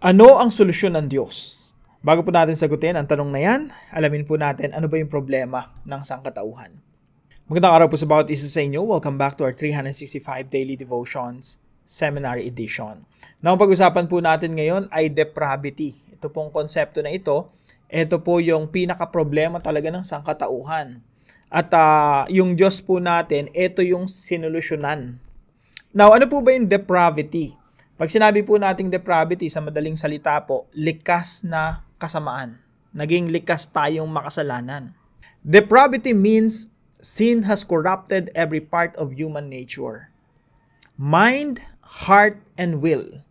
Ano ang solusyon ng Diyos? Bago po natin sagutin ang tanong na yan, alamin po natin ano ba yung problema ng sangkatauhan. Magandang araw po sa bawat isa sa inyo. Welcome back to our 365 Daily Devotions Seminary Edition. Now, pag-usapan po natin ngayon ay depravity. Ito pong konsepto na ito po yung pinaka-problema talaga ng sangkatauhan. At yung Diyos po natin, ito yung sinolusyonan. Now, ano po ba yung depravity? Pag sinabi po nating depravity, sa madaling salita po, likas na kasamaan. Naging likas tayong makasalanan. Depravity means sin has corrupted every part of human nature. Mind, heart, and will.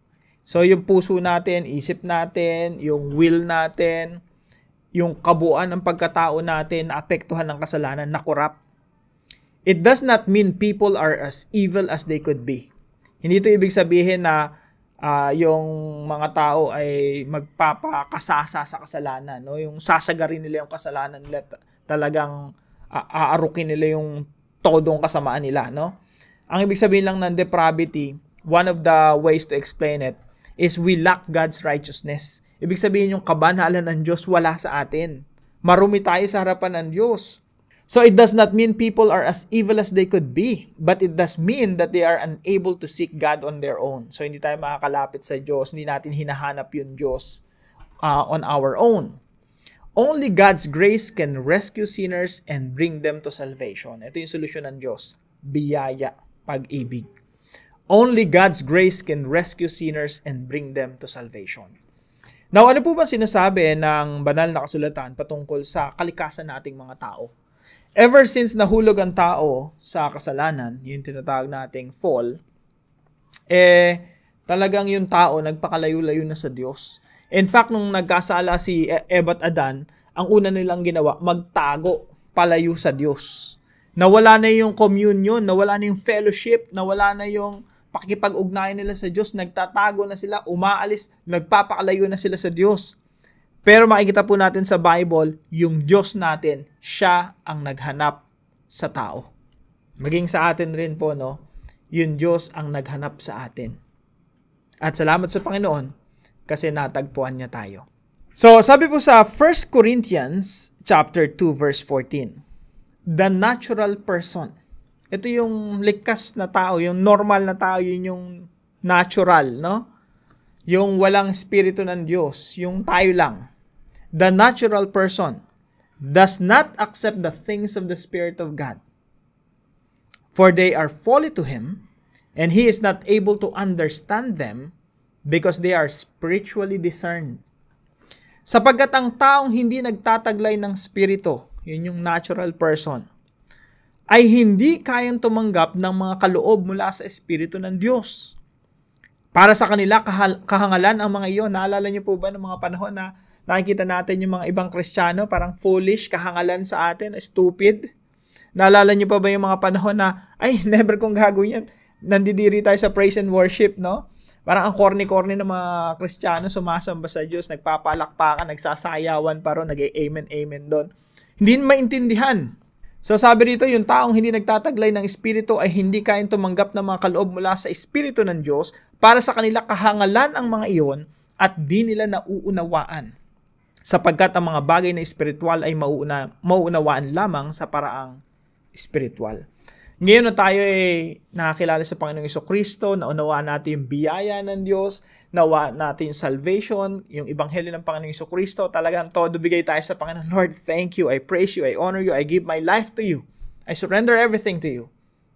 So yung puso natin, isip natin, yung will natin, yung kabuuan ng pagkatao natin na apektuhan ng kasalanan, na corrupt. It does not mean people are as evil as they could be. Hindi ito ibig sabihin na yung mga tao ay magpapakasasa sa kasalanan, no? Yung sasagarin nila yung kasalanan nila, talagang aarukin nila yung todong kasamaan nila, no? Ang ibig sabihin lang ng depravity, one of the ways to explain it is we lack God's righteousness. Ibig sabihin yung kabanalan ng Diyos wala sa atin. Marumi tayo sa harapan ng Diyos. So it does not mean people are as evil as they could be, but it does mean that they are unable to seek God on their own. So hindi tayo makakalapit sa Diyos, hindi natin hinahanap yung Diyos on our own. Only God's grace can rescue sinners and bring them to salvation. Ito yung solusyon ng Diyos. Biyaya, pag-ibig. Only God's grace can rescue sinners and bring them to salvation. Now, ano po ba sinasabi ng banal na kasulatan patungkol sa kalikasan nating mga tao? Ever since nahulog ang tao sa kasalanan, yung tinatawag nating fall, talagang yung tao nagpakalayo-layo na sa Diyos. In fact, nung nagkasala si Eva at Adan, ang una nilang ginawa, magtago palayo sa Diyos. Nawala na yung communion, nawala na yung fellowship, nawala na yung pakikipag-ugnayan nila sa Diyos, nagtatago na sila, umaalis, nagpapakalayo na sila sa Diyos. Pero makikita po natin sa Bible, yung Diyos natin, siya ang naghanap sa tao. Maging sa atin rin po, no? Yung Diyos ang naghanap sa atin. At salamat sa Panginoon kasi natagpuan niya tayo. So, sabi po sa 1 Corinthians chapter 2 verse 14, the natural person. Ito yung likas na tao, yung normal na tao, yun yung natural, no? Yung walang espiritu ng Diyos, yung tayo lang. The natural person does not accept the things of the Spirit of God, for they are folly to him, and he is not able to understand them because they are spiritually discerned. Sapagkat ang taong hindi nagtataglay ng spirito, yun yung natural person, ay hindi kayang tumanggap ng mga kaloob mula sa Espiritu ng Diyos. Para sa kanila, kahangalan ang mga iyon. Naalala niyo po ba ng mga panahon na nakikita natin yung mga ibang Kristiyano, parang foolish, kahangalan sa atin, stupid? Naalala niyo pa ba yung mga panahon na, ay, never kong gagawin yan. Nandidiri tayo sa praise and worship, no? Parang ang corny-corny ng mga Kristiyano, sumasamba sa Diyos, nagpapalakpakan, nagsasayawan, parang nag-amen doon. Hindi maintindihan. So sabi rito, yung taong hindi nagtataglay ng Espiritu ay hindi kayang tumanggap ng mga kaloob mula sa Espiritu ng Diyos. Para sa kanila, kahangalan ang mga iyon at di nila nauunawaan. Sapagkat ang mga bagay na espiritual ay mauunawaan lamang sa paraang espiritual. Ngayon na tayo ay nakakilala sa Panginoong Jesucristo, naunawaan natin yung biyaya ng Diyos, nawaan natin yung salvation, yung ebanghelyo ng Panginoong Jesucristo, talagang todo bigay tayo sa Panginoon. Lord, thank you, I praise you, I honor you, I give my life to you, I surrender everything to you.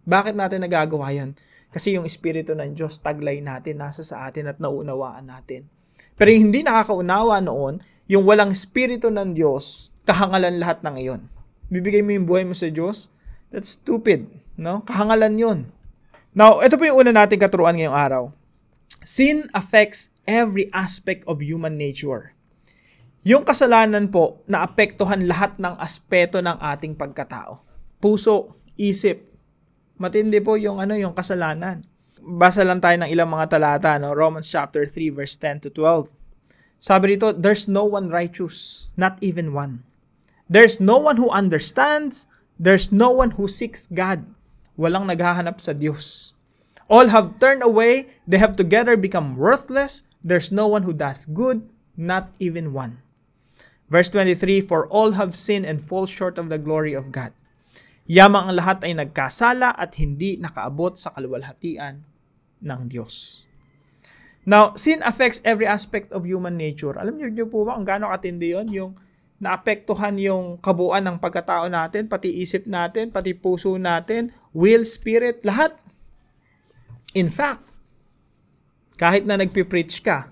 Bakit natin nagagawa yan? Kasi yung Espiritu ng Diyos, taglay natin, nasa sa atin at nauunawaan natin. Pero yung hindi nakakaunawa noon, yung walang Espiritu ng Diyos, kahangalan lahat ng iyon. Bibigay mo yung buhay mo sa Diyos? That's stupid, no? Kahangalan yun. Now, ito po yung una nating katuruan ngayong araw. Sin affects every aspect of human nature. Yung kasalanan po, naapektuhan lahat ng aspeto ng ating pagkatao. Puso, isip. Matindi po yung kasalanan. Basa lang tayo ng ilang mga talata, no? Romans chapter 3 verse 10 to 12. Sabi dito, there's no one righteous, not even one. There's no one who understands, there's no one who seeks God. Walang naghahanap sa Diyos. All have turned away, they have together become worthless. There's no one who does good, not even one. Verse 23, for all have sinned and fall short of the glory of God. Yamang ang lahat ay nagkasala at hindi nakaabot sa kaluwalhatian ng Diyos. Now, sin affects every aspect of human nature. Alam niyo po ba kung gaano katindi yun? Yung naapektuhan yung kabuuan ng pagkatao natin, pati isip natin, pati puso natin, will, spirit, lahat. In fact, kahit na nagpipreach ka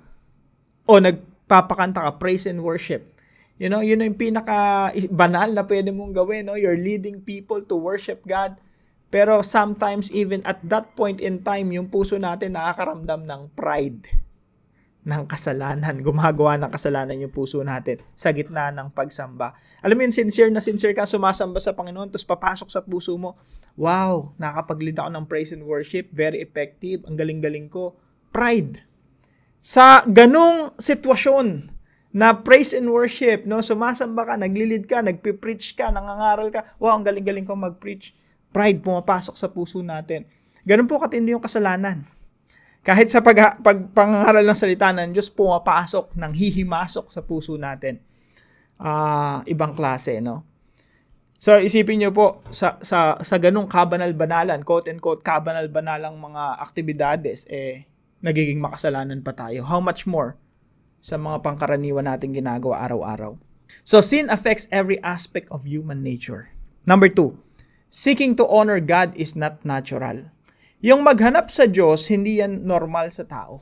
o nagpapakanta ka, praise and worship, yun yung pinaka-banal na pwede mong gawin. You're leading people to worship God. Pero sometimes, even at that point in time, yung puso natin nakakaramdam ng pride, ng kasalanan. Gumagawa ng kasalanan yung puso natin sa gitna ng pagsamba. Alam mo yun, sincere ka sumasamba sa Panginoon, tapos papasok sa puso mo, wow, nakakapag-lead ako ng praise and worship, very effective, ang galing-galing ko. Pride. Sa ganong sitwasyon, na praise and worship, sumasamba ka, naglilid ka, nagpipreach ka, nangangaral ka, wow, ang galing-galing ko mag-preach. Pride pumapasok sa puso natin. Ganun po katindi yung kasalanan. Kahit sa pangangaral ng salita ng Diyos, pumapasok, nanghihimasok sa puso natin. Ibang klase, no? So, isipin nyo po, sa ganung kabanal-banalan, quote-unquote, kabanal-banalang mga aktibidades, nagiging makasalanan pa tayo. How much more sa mga pangkaraniwan nating ginagawa araw-araw. So, sin affects every aspect of human nature. Number 2, seeking to honor God is not natural. Yung maghanap sa Diyos, hindi yan normal sa tao.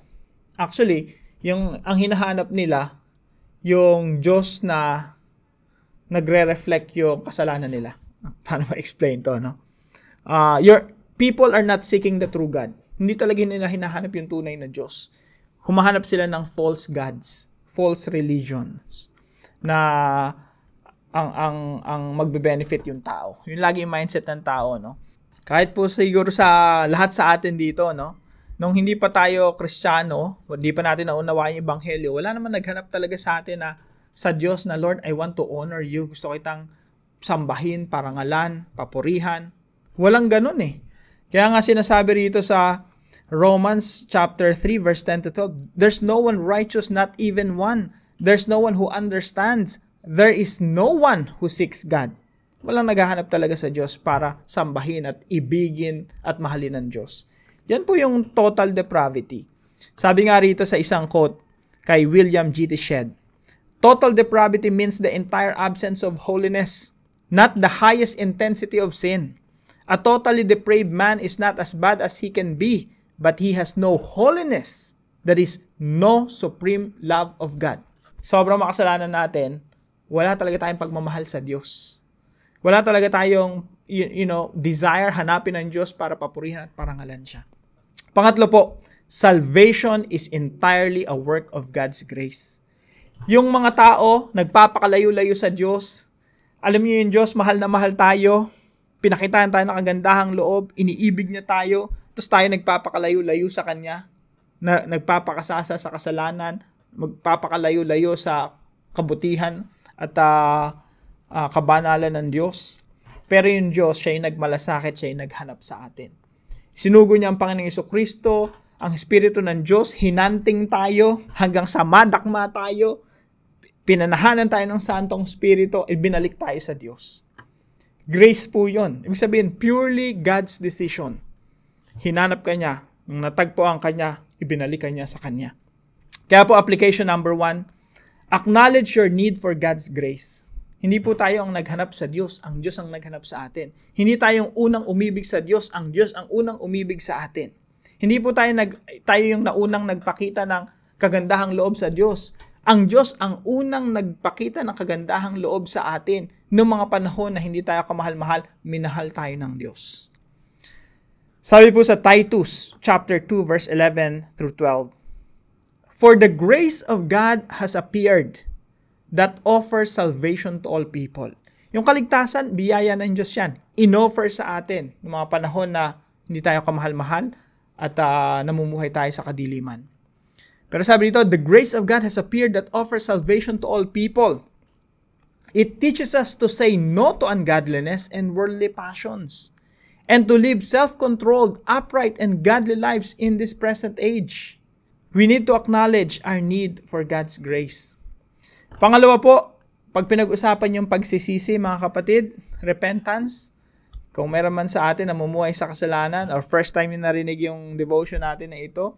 Actually, ang hinahanap nila, yung Diyos na nagre-reflect yung kasalanan nila. Paano ma-explain to, no? Your people are not seeking the true God. Hindi talaga nila hinahanap yung tunay na Diyos. Humahanap sila ng false gods, false religions, na ang magbe-benefit yung tao. Yun lagi yung mindset ng tao, no? Kahit po siguro sa lahat sa atin dito, no? Nung hindi pa tayo Kristiyano, hindi pa natin naunawaan yung Ebanghelyo, wala naman naghanap talaga sa atin na sa Diyos na, Lord, I want to honor you. Gusto kitang sambahin, parangalan, papurihan. Walang ganun eh. Kaya nga sinasabi rito sa Romans chapter 3 verse 10 to 12, there's no one righteous, not even one. There's no one who understands. There is no one who seeks God. Walang naghahanap talaga sa Diyos para sambahin at ibigin at mahalin ng Diyos. Yan po yung total depravity. Sabi nga rito sa isang quote kay William G. T. Shedd, total depravity means the entire absence of holiness, not the highest intensity of sin. A totally depraved man is not as bad as he can be, but he has no holiness. There is no supreme love of God. Sobrang makasalanan natin, wala talaga tayong pagmamahal sa Diyos. Wala talaga tayong, desire, hanapin ng Diyos para papurihan at parangalan siya. Pangatlo po, salvation is entirely a work of God's grace. Yung mga tao, nagpapakalayo-layo sa Diyos, alam niyo yung Diyos, mahal na mahal tayo, pinakitaan tayo ng kagandahang loob, iniibig niya tayo, tapos tayo nagpapakalayo-layo sa Kanya, nagpapakasasa sa kasalanan, magpapakalayo-layo sa kabutihan at kabanalan ng Diyos. Pero yung Diyos, siya yung nagmalasakit, siya yung naghanap sa atin. Sinugo niya ang Panginoong Jesucristo, ang Espiritu ng Diyos, hinanting tayo hanggang sa madakma tayo, pinanahanan tayo ng Santong Espiritu, ibinalik tayo sa Diyos. Grace po yun. Ibig sabihin, purely God's decision. Hinanap ka niya, nung natagpuan ka niya, ibinalik ka niya sa Kanya. Kaya po, application number 1, acknowledge your need for God's grace. Hindi po tayo ang naghanap sa Diyos, ang Diyos ang naghanap sa atin. Hindi tayo ang unang umibig sa Diyos, ang Diyos ang unang umibig sa atin. Hindi po tayo yung naunang nagpakita ng kagandahang loob sa Diyos. Ang Diyos ang unang nagpakita ng kagandahang loob sa atin noong mga panahon na hindi tayo kamahal-mahal, minahal tayo ng Diyos. Sabi po sa Titus chapter 2 verse 11 through 12, for the grace of God has appeared that offers salvation to all people. Yung kaligtasan, biyaya ng Diyos yan. In-offer sa atin ng mga panahon na hindi tayo kamahal-mahal at namumuhay tayo sa kadiliman. Pero sabi dito, the grace of God has appeared that offers salvation to all people. It teaches us to say no to ungodliness and worldly passions, and to live self-controlled, upright, and godly lives in this present age. We need to acknowledge our need for God's grace. Pangalawa po, pag pinag-usapan yung pagsisisi, mga kapatid, repentance, kung meron man sa atin na namumuhay sa kasalanan or first time yung narinig yung devotion natin na ito,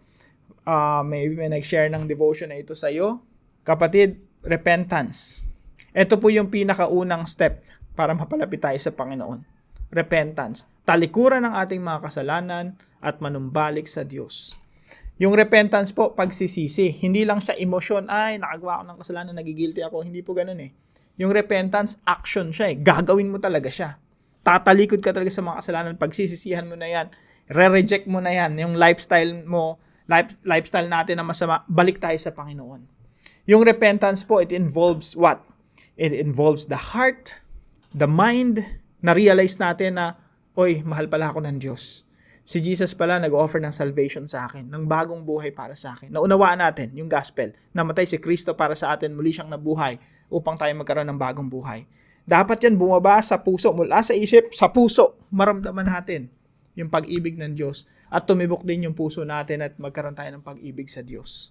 maybe may nag-share ng devotion na ito sa iyo. Kapatid, repentance. Ito po yung pinakaunang step para mapalapit tayo sa Panginoon. Repentance. Talikuran ng ating mga kasalanan at manumbalik sa Diyos. Yung repentance po, pagsisisi. Hindi lang siya emosyon, ay, nakagawa ako ng kasalanan, nagigilty ako. Hindi po ganun eh. Yung repentance, action siya eh. Gagawin mo talaga siya. Tatalikod ka talaga sa mga kasalanan. Pagsisisihan mo na yan. Re-reject mo na yan. Yung lifestyle mo, lifestyle natin na masama, balik tayo sa Panginoon. Yung repentance po, it involves what? It involves the heart, the mind, na-realize natin na, oy, mahal pala ako ng Diyos. Si Jesus pala nag-offer ng salvation sa akin, ng bagong buhay para sa akin. Naunawaan natin yung gospel. Namatay si Kristo para sa atin, muli siyang nabuhay upang tayo magkaroon ng bagong buhay. Dapat yan bumaba sa puso, mula sa isip, sa puso. Maramdaman natin yung pag-ibig ng Diyos at tumibok din yung puso natin at magkaroon tayo ng pag-ibig sa Diyos.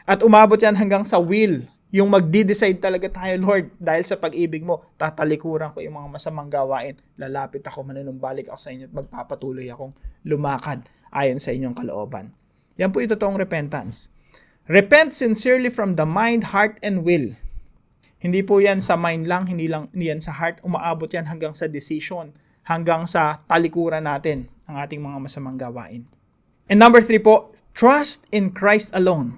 At umabot yan hanggang sa will, yung magdi-decide talaga tayo, Lord, dahil sa pag-ibig mo, tatalikuran ko yung mga masamang gawain, lalapit ako, manunumbalik ako sa inyo at magpapatuloy akong lumakad ayon sa inyong kalooban. Yan po yung totoong repentance. Repent sincerely from the mind, heart, and will. Hindi po yan sa mind lang, hindi yan sa heart, umaabot yan hanggang sa decision, hanggang sa talikuran natin ang ating mga masamang gawain. And number 3 po, trust in Christ alone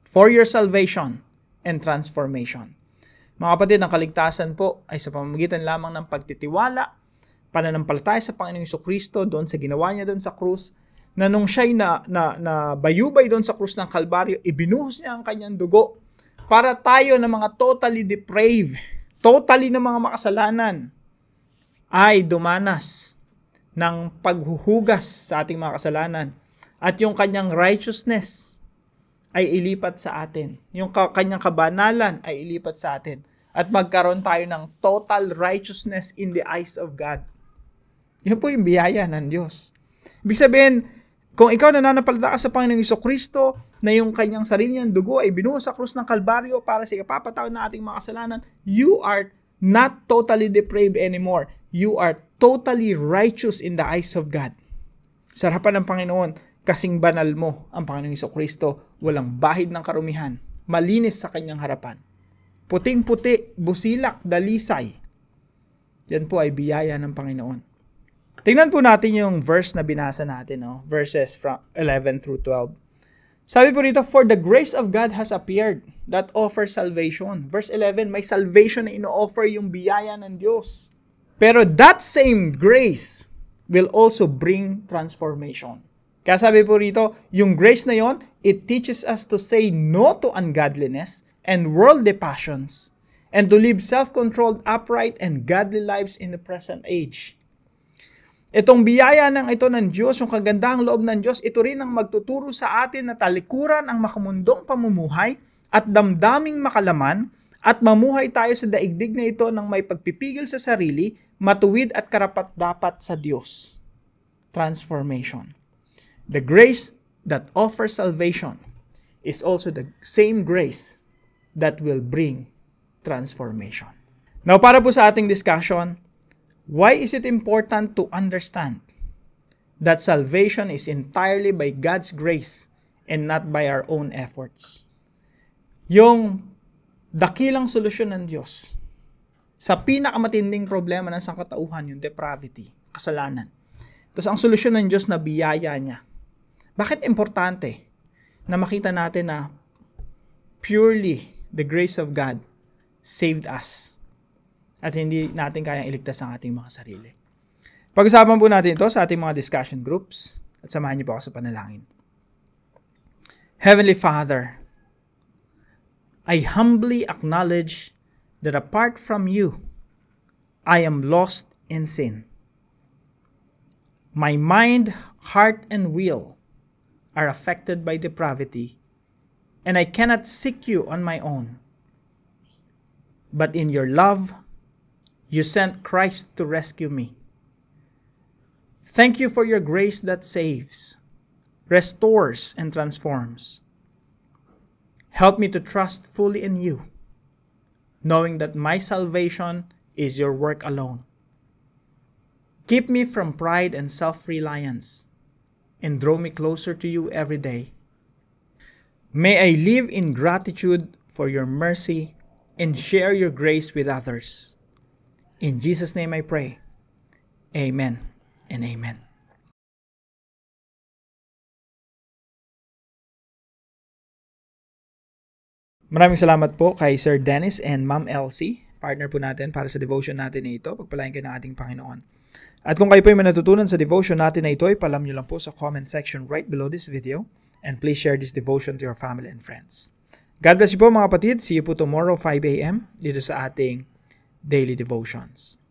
for your salvation and transformation. Mga kapatid, ang kaligtasan po ay sa pamamagitan lamang ng pagtitiwala, pananampalataya sa Panginoong Jesucristo doon sa ginawa niya doon sa krus, na nung siya'y na bayubay doon sa krus ng Kalbaryo, ibinuhos niya ang kanyang dugo para tayo na mga totally depraved, totally na mga makasalanan, ay dumanas ng paghuhugas sa ating mga kasalanan at yung kanyang righteousness ay ilipat sa atin. Yung kanyang kabanalan ay ilipat sa atin. At magkaroon tayo ng total righteousness in the eyes of God. Yan po yung biyaya ng Diyos. Ibig sabihin, kung ikaw nananampalataya sa Panginoong Jesucristo na yung kanyang sarili niyang dugo ay binuhos sa krus ng Kalbaryo para sa ikapapatawad ng ating mga kasalanan, you are not totally depraved anymore. You are totally righteous in the eyes of God. Sa harapan ng Panginoon, kasing banal mo ang Panginoong Jesucristo, walang bahid ng karumihan, malinis sa kanyang harapan. Puting-puti, busilak, dalisay. Yan po ay biyaya ng Panginoon. Tingnan po natin yung verse na binasa natin, verses from 11 through 12. Sabi po rito, for the grace of God has appeared that offers salvation. Verse 11, may salvation na ino-offer yung biyaya ng Diyos. Pero that same grace will also bring transformation. Kaya sabi po rito, yung grace na yon, it teaches us to say no to ungodliness and worldly passions and to live self-controlled, upright, and godly lives in the present age. Itong biyaya ng ito ng Diyos, yung kagandahang loob ng Diyos, ito rin ang magtuturo sa atin na talikuran ang makamundong pamumuhay at damdaming makalaman at mamuhay tayo sa daigdig na ito ng may pagpipigil sa sarili, matuwid at karapat-dapat sa Diyos. Transformation. The grace that offers salvation is also the same grace that will bring transformation. Now, para po sa ating discussion, why is it important to understand that salvation is entirely by God's grace and not by our own efforts? Yung dakilang solusyon ng Diyos sa pinakamatinding problema ng sangkatauhan, yung depravity, kasalanan. Tapos ang solusyon ng Diyos na biyaya niya. Bakit importante na makita natin na purely the grace of God saved us at hindi natin kayang iligtas ang ating mga sarili? Pag-usapan po natin ito sa ating mga discussion groups at samahan niyo po ako sa panalangin. Heavenly Father, I humbly acknowledge that apart from you, I am lost in sin. My mind, heart, and will are affected by depravity, and I cannot seek you on my own. But in your love, you sent Christ to rescue me. Thank you for your grace that saves, restores, and transforms. Help me to trust fully in you, knowing that my salvation is your work alone. Keep me from pride and self-reliance, and draw me closer to you every day. May I live in gratitude for your mercy and share your grace with others. In Jesus' name I pray. Amen and amen. Maraming salamat po kay Sir Dennis and Ma'am Elsie, partner po natin para sa devotion natin na ito. Pagpalain kayo ng ating Panginoon. At kung kayo po ay manatutunan sa devotion natin na ito, ipalam nyo lang po sa comment section right below this video. And please share this devotion to your family and friends. God bless you po mga kapatid. See you po tomorrow 5 a.m. dito sa ating Daily Devotions.